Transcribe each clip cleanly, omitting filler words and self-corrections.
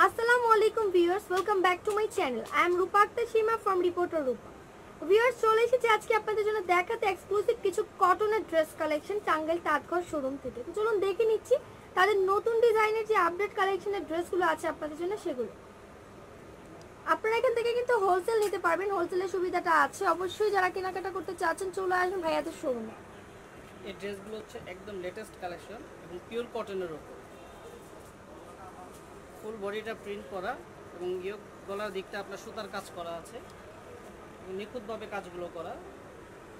Assalamu alaikum viewers, welcome back to my channel. I am Rupa Akhtar Shima from Reporter Rupa. Viewers, চলে এসেছি আজকে আপনাদের জন্য দেখাতে এক্সক্লুসিভ কিছু কটনের ড্রেস কালেকশন টাঙ্গাইল তাঁতঘর শোরুম থেকে। তো চলুন দেখে নিচ্ছি তাদের নতুন ডিজাইনের যে আপডেট কালেকশনের ড্রেসগুলো আছে আপনাদের জন্য সেগুলো। আপনারা এখান থেকে কিন্তু হোলসেল নিতে পারবেন, হোলসেলের সুবিধাটা আছে। অবশ্যই যারা কেনাকাটা করতে চাচ্ছেন চলে আসুন ভাইয়াদের শোরুমে। এই ড্রেসগুলো হচ্ছে একদম লেটেস্ট কালেকশন এবং পিওর কটনের উপর, ফুল বডিটা প্রিন্ট করা এবং গলার দিকটা আপনার সুতার কাজ করা আছে এবং নিখুঁতভাবে কাজগুলো করা,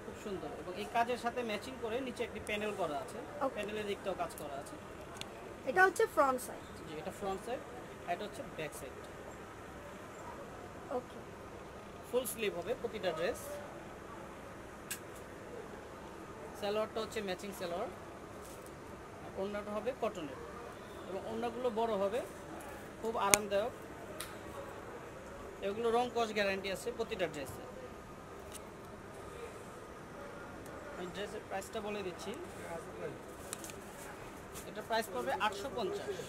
খুব সুন্দর। এবং এই কাজের সাথে ম্যাচিং করে নিচে একটি প্যানেল করা আছে, প্যানেলের দিকটাও কাজ করা আছে। এটা হচ্ছে ফ্রন্ট সাইড। জি, এটা ফ্রন্ট সাইড, এটা হচ্ছে ব্যাক সাইড। ওকে, ফুল স্লিভ হবে প্রতিটা ড্রেস। সালোয়ারটা হচ্ছে ম্যাচিং সালোয়ার, ওড়নাটা হবে কটনের এবং ওড়নাগুলো বড় হবে, খুব আরামদায়ক। এগুলো রং কস গ্যারান্টি আছে প্রতিটা ড্রেসে। এই ড্রেসের প্রাইসটা বলে দিচ্ছি, এটা প্রাইস পড়বে 850।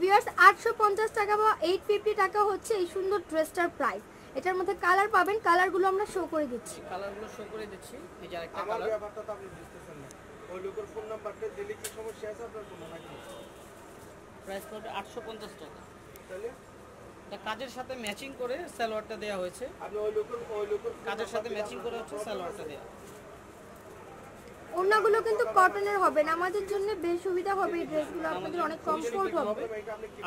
ভিউয়ার্স 850 টাকা বা 850 টাকা হচ্ছে এই সুন্দর ড্রেসটার প্রাইস। এটার মধ্যে কালার পাবেন, কালারগুলো আমরা শো করে দিচ্ছি। কালারগুলো শো করে দিচ্ছি। এই যে আরেকটা কালার। ব্যাপারটা তো আপনি বুঝতেছেন না, ওই লোকের ফোন নাম্বারটা দিলে কি সমস্যা আছে আপনার কোনো নাকি? প্রাইস পড়বে 850 টাকা। তাহলে এটা কাজের সাথে ম্যাচিং করে সালোয়ারটা দেওয়া হয়েছে, আপনি ওই লোকের কাজের সাথে ম্যাচিং করে হচ্ছে সালোয়ারটা দেওয়া। ওড়নাগুলো কিন্তু কটনের হবে না, আমাদের জন্য বেশ সুবিধা হবে। এই ড্রেসগুলো আপনাদের অনেক কমফোর্ট হবে,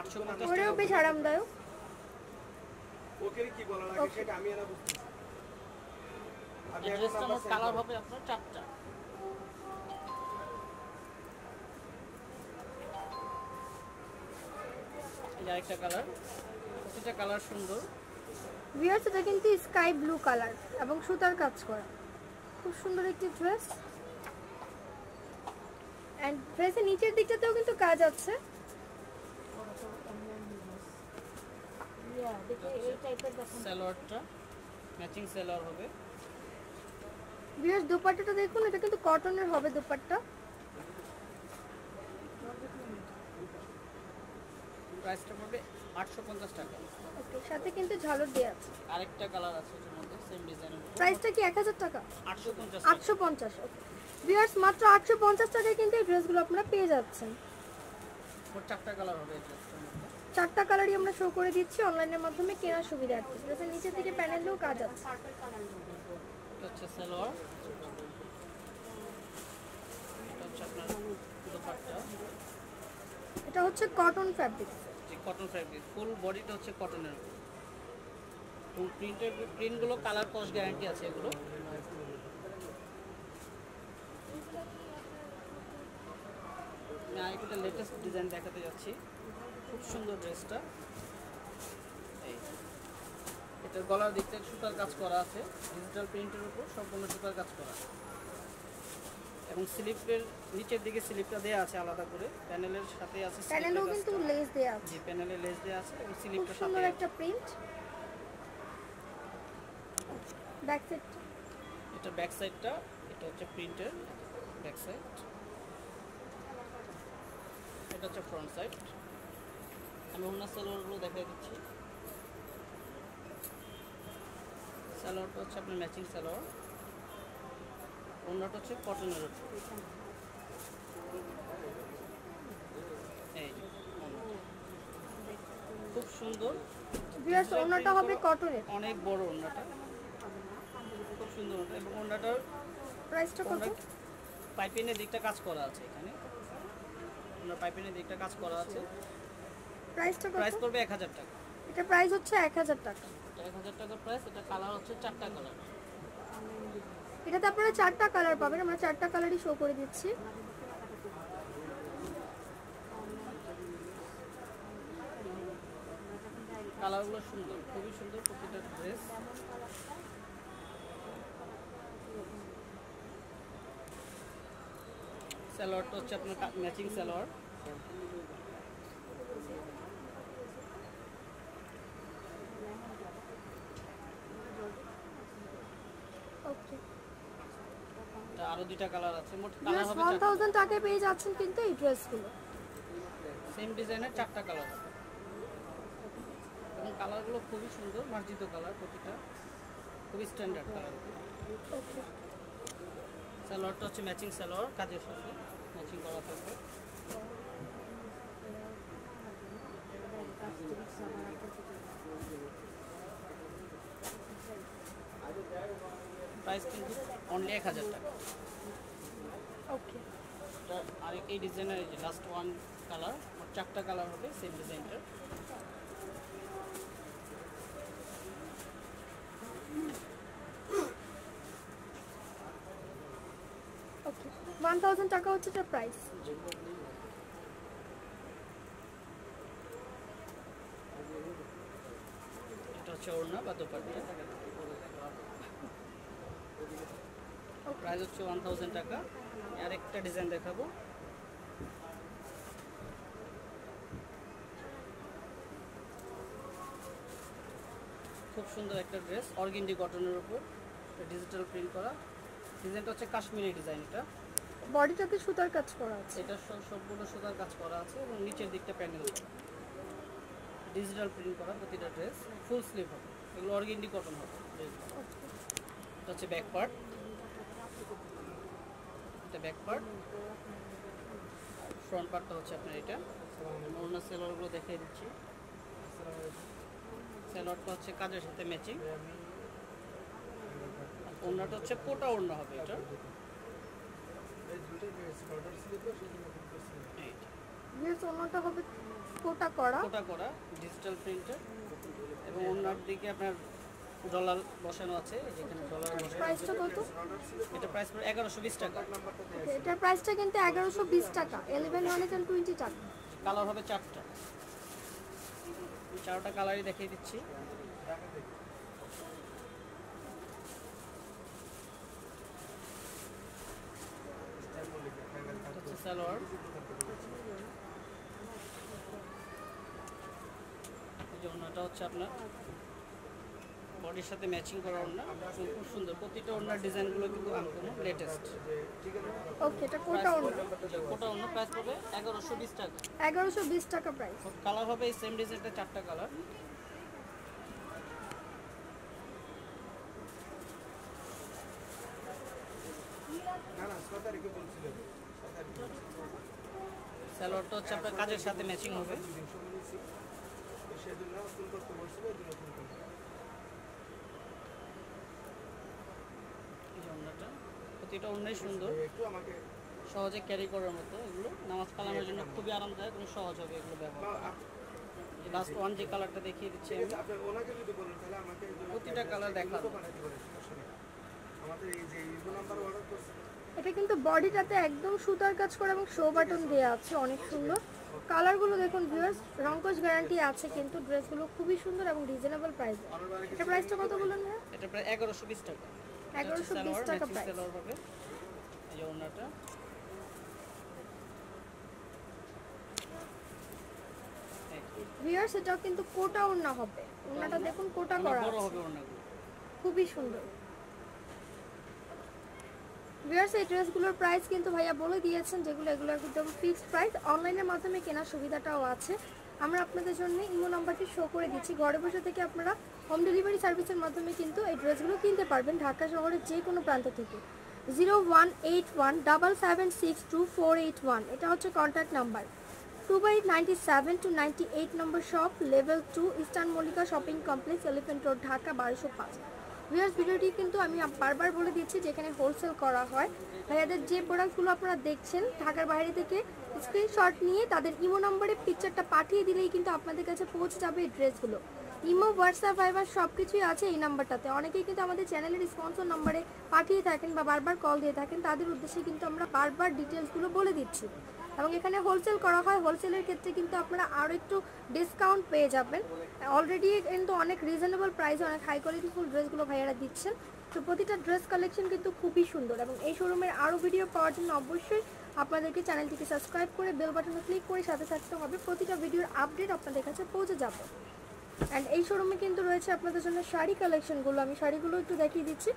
850 পরেও বেশ আরামদায়ক। ওকে কি বলা লাগে সেটা আমি এরা বুঝতেছি। এই ড্রেসটার মোট কালার হবে আপনার 4টা। এই আরেকটা কালার, প্রতিটা কালার সুন্দর। ভিউয়ার্স এটা কিন্তু স্কাই ব্লু কালার এবং সুতার কাজ করা, খুব সুন্দর একটি ড্রেস। এন্ড ড্রেসের নিচের দিকটাতেও কিন্তু কাজ আছে। সালোয়ারটা ম্যাচিং সালোয়ার হবে। ভিউয়ার্স দুপাট্টাটা দেখুন, এটা কিন্তু কটনের হবে দুপাট্টা। প্রাইসটা পড়বে 850 টাকা। ওকে, সাথে কিন্তু ঝালর দেয়া আছে। আরেকটা কালার আছে এর মধ্যে সেম ডিজাইনের। প্রাইসটা কি 1000 টাকা? 850 টাকা। 850। ওকে ভিউয়ার্স মাত্র 850 টাকায় কিন্তু এই ড্রেসগুলো আপনারা পেয়ে যাচ্ছেন। মোট 4টা কালার হবে এই ড্রেসটার মধ্যে। 4টা কালারই আমরা শো করে দিচ্ছি অনলাইনের মাধ্যমে কেনার সুবিধা আছে। ড্রেসের নিচের দিকে প্যানেলেও কাজ আছে। এটা হচ্ছে সালোয়ার, এটা হচ্ছে আপনার দুপাট্টা। এটা হচ্ছে কটন ফ্যাব্রিক। যে কটন ফ্যাব্রিক, ফুল বডিটা হচ্ছে কটনের উপর এবং প্রিন্টগুলো কালার কস গ্যারান্টি আছে এগুলো। আমি আরেকটা লেটেস্ট ডিজাইন দেখাতে যাচ্ছি, খুব সুন্দর ড্রেসটা। এই এটার গলার দিকটা সুতার কাজ করা আছে, ডিজিটাল প্রিন্টের উপর সম্পূর্ণ সুতার কাজ করা এবং স্লিপের নিচের দিকে স্লিপটা দেয়া আছে আলাদা করে, প্যানেলের সাথে আছে। প্যানেলেও কিন্তু লেস দেয়া আছে। জি, প্যানেলে লেস দেয়া আছে এবং খুব স্লিপটা সুন্দর সাথে একটা প্রিন্ট। ব্যাক সাইড, এটা ব্যাক সাইডটা, এটা হচ্ছে প্রিন্টের ব্যাক সাইড, এটা হচ্ছে ফ্রন্ট সাইড। আমি অন্য সালোয়ারগুলো দেখিয়ে দিচ্ছি। সালোয়ারটা হচ্ছে আপনার ম্যাচিং সালোয়ার, অন্যটা হচ্ছে কটনের উপর। এই যে ওড়নাটা। খুব সুন্দর। ভিউয়ার্স ওড়নাটা হবে কটনের। অনেক বড় ওড়নাটা, খুব সুন্দর ওড়না এবং ওড়নাটার প্রাইসটা কত? পাইপিংয়ের দিকটা কাজ করা আছে এখানে, ওনার পাইপিংয়ের দিকটা কাজ করা আছে। প্রাইসটা কত? প্রাইস পড়বে 1000 টাকা। এটা প্রাইস হচ্ছে 1000 টাকা। এটা 1000 টাকা প্রাইস। এটা কালার হচ্ছে 4টা কালার। এটাতে আপনারা 4টা কালার পাবেন, আমরা 4টা কালারই শো করে দিচ্ছি। কালারগুলো সুন্দর, খুবই সুন্দর প্রতিটা ড্রেস। সালোয়ারটা হচ্ছে আপনার ম্যাচিং সালোয়ার, ওকে, এটা আরো 2টা কালার আছে। মোট কালার হবে 1000 টাকায় পেয়ে যাচ্ছেন কিন্তু এই ড্রেসগুলো। সেম ডিজাইনের 4টা কালার আছে। এবং কালারগুলো খুবই সুন্দর, মার্জিত কালার, প্রতিটা খুবই স্ট্যান্ডার্ড কালার। ওকে সালোয়ারটা হচ্ছে ম্যাচিং সালোয়ার, কাজের সাথে ম্যাচিং করা থাকবে। প্রাইস কিন্তু অনলি 1000 টাকা। ওকে আর এই ডিজাইনের এই যে লাস্ট ওয়ান কালার, 4টা কালার হবে সেম ডিজাইনটার। ওকে 1000 টাকা হচ্ছে এটার প্রাইস। এটা হচ্ছে ওড়না বা দোপাট্টা, প্রাইস হচ্ছে 1000 টাকা। আর একটা ডিজাইন দেখাবো, খুব সুন্দর একটা ড্রেস, অর্গেন্ডি কটনের উপর ডিজিটাল প্রিন্ট করা। ডিজাইনটা হচ্ছে কাশ্মীরি ডিজাইন। এটা বডিটাতে সুতার কাজ করা আছে। এটা সবগুলো সুতার কাজ করা আছে এবং নিচের দিকটা প্যানেল ডিজিটাল প্রিন্ট করা। প্রতিটা ড্রেস ফুল স্লিভ হবে, এগুলো অর্গেন্ডি কটন হবে ড্রেসগুলো। এটা হচ্ছে ব্যাক পার্ট, এটা ব্যাক পার্ট। ফ্রন্ট পার্টটা হচ্ছে আপনার এটা। অন্য সেলোয়ারগুলো দেখিয়ে দিচ্ছি। সেলোয়ারটা হচ্ছে কাজের সাথে ম্যাচিং। ওড়নাটা হচ্ছে কোটা ওড়না হবে এটা। ভিউয়ার্স ওনাটা হবে কোটা করা। কোটা করা ডিজিটাল প্রিন্টের এবং ওড়নার দিকে আপনার ডলার বসানো আছে, যেখানে ডলার বসানো। প্রাইসটা কত? এটা প্রাইস পড়ে 1120 টাকা। ওকে এটার প্রাইসটা কিন্তু 1120 টাকা, 1120 টাকা। কালার হবে 4টা, 4টা কালারই দেখিয়ে দিচ্ছি। হচ্ছে সালোয়ার, এই যে ওড়নাটা হচ্ছে আপনার বডির সাথে ম্যাচিং করা ওড়না, খুব সুন্দর। প্রতিটা ওড়নার ডিজাইনগুলো কিন্তু আনকমন, লেটেস্ট। ওকে এটা কোটা ওড়না। কোটা ওড়না প্রাইস পড়বে 1120 টাকা। 1120 টাকা প্রাইস। কালার হবে এই সেম ডিজাইনটা 4টা কালার। সালোয়ারটা হচ্ছে আপনার কাজের সাথে ম্যাচিং হবে। এই যে ওড়নাটা, প্রতিটা ওড়নাই সুন্দর, সহজে ক্যারি করার মতো। এগুলো নামাজ কালামের জন্য খুবই আরামদায়ক এবং সহজ হবে এগুলো ব্যবহার। লাস্ট ওয়ান যে কালারটা দেখিয়ে দিচ্ছি আমি, প্রতিটা কালার দেখাবো। এটা কিন্তু বডিটাতে একদম সুতার কাজ করা এবং শো বাটন দেওয়া আছে, অনেক সুন্দর। কালারগুলো দেখুন ভিউয়ার্স, রংকশ গ্যারান্টি আছে কিন্তু ড্রেসগুলো খুবই সুন্দর এবং রিজনেবল প্রাইস। এটা প্রাইসটা কত বলুন না? এটা প্রায় 1120 টাকা। 1120 টাকা প্রাইস। সালোয়ার হবে, এই যে ওড়নাটা। ভিউয়ার্স এটাও কিন্তু কোটা ওড়না হবে। ওড়নাটা দেখুন কোটা করা বড় আছে, হবে ওড়নাগুলো। খুবই সুন্দর। ভিউয়ার্স এই ড্রেসগুলোর প্রাইস কিন্তু ভাইয়া বলে দিয়েছেন, যেগুলো এগুলো একদম ফিক্সড প্রাইস। অনলাইনের মাধ্যমে কেনার সুবিধাটাও আছে, আমরা আপনাদের জন্য ইমো নাম্বারটি শো করে দিচ্ছি। ঘরে বসে থেকে আপনারা হোম ডেলিভারি সার্ভিসের মাধ্যমে কিন্তু এই ড্রেসগুলো কিনতে পারবেন ঢাকা শহরের যে কোনো প্রান্ত থেকে। 01817762 এটা হচ্ছে contact number. 2/97 to 98 number shop, level 2, eastern Mallika shopping complex, elephant road, Dhaka 1205। Viewers ভিডিওটি কিন্তু আমি বারবার বলে দিচ্ছি, যেখানে হোলসেল করা হয়। ভাইয়াদের যে প্রোডাক্টগুলো আপনারা দেখছেন ঢাকার বাইরে থেকে স্ক্রিনশট নিয়ে তাদের ইমো নম্বরে পিকচারটা পাঠিয়ে দিলেই কিন্তু আপনাদের কাছে পৌঁছে যাবে এই ড্রেসগুলো। ইমো, হোয়াটসঅ্যাপ, ভাইবার সব কিছুই আছে এই নাম্বারটাতে। অনেকেই কিন্তু আমাদের চ্যানেলের স্পন্সর নাম্বারে পাঠিয়ে থাকেন বা বারবার কল দিয়ে থাকেন, তাদের উদ্দেশ্যে কিন্তু আমরা বারবার ডিটেলসগুলো বলে দিচ্ছি। এবং এখানে হোলসেল করা হয়, হোলসেলের ক্ষেত্রে কিন্তু আপনারা আরও একটু ডিসকাউন্ট পেয়ে যাবেন। অলরেডি কিন্তু অনেক রিজনেবল প্রাইসে অনেক হাই কোয়ালিটিফুল ড্রেসগুলো ভাইয়ারা দিচ্ছেন। তো প্রতিটা ড্রেস কালেকশন কিন্তু খুবই সুন্দর। এবং এই শোরুমের আরও ভিডিও পাওয়ার জন্য অবশ্যই আপনাদেরকে চ্যানেলটিকে সাবস্ক্রাইব করে বেল বাটনে ক্লিক করে সাথে থাকতে হবে, প্রতিটা ভিডিওর আপডেট আপনাদের কাছে পৌঁছে যাবে। অ্যান্ড এই শোরুমে কিন্তু রয়েছে আপনাদের জন্য শাড়ি কালেকশনগুলো, আমি শাড়িগুলো একটু দেখিয়ে দিচ্ছি।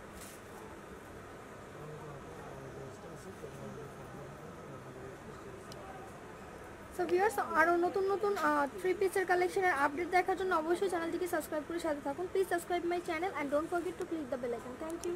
সো ভিউয়ার্স আরও নতুন নতুন থ্রি পিসের কালেকশনের আপডেট দেখার জন্য অবশ্যই চ্যানেলটিকে সাবস্ক্রাইব করে সাথে থাকুন। Please subscribe my channel and don't forget to click the bell icon. Thank you.